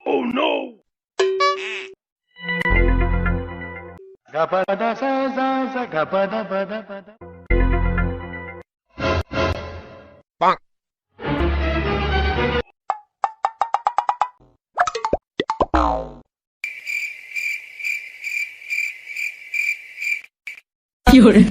Oh no! Gapada sa sa sa gapada pada pada. Bonk. Fiore.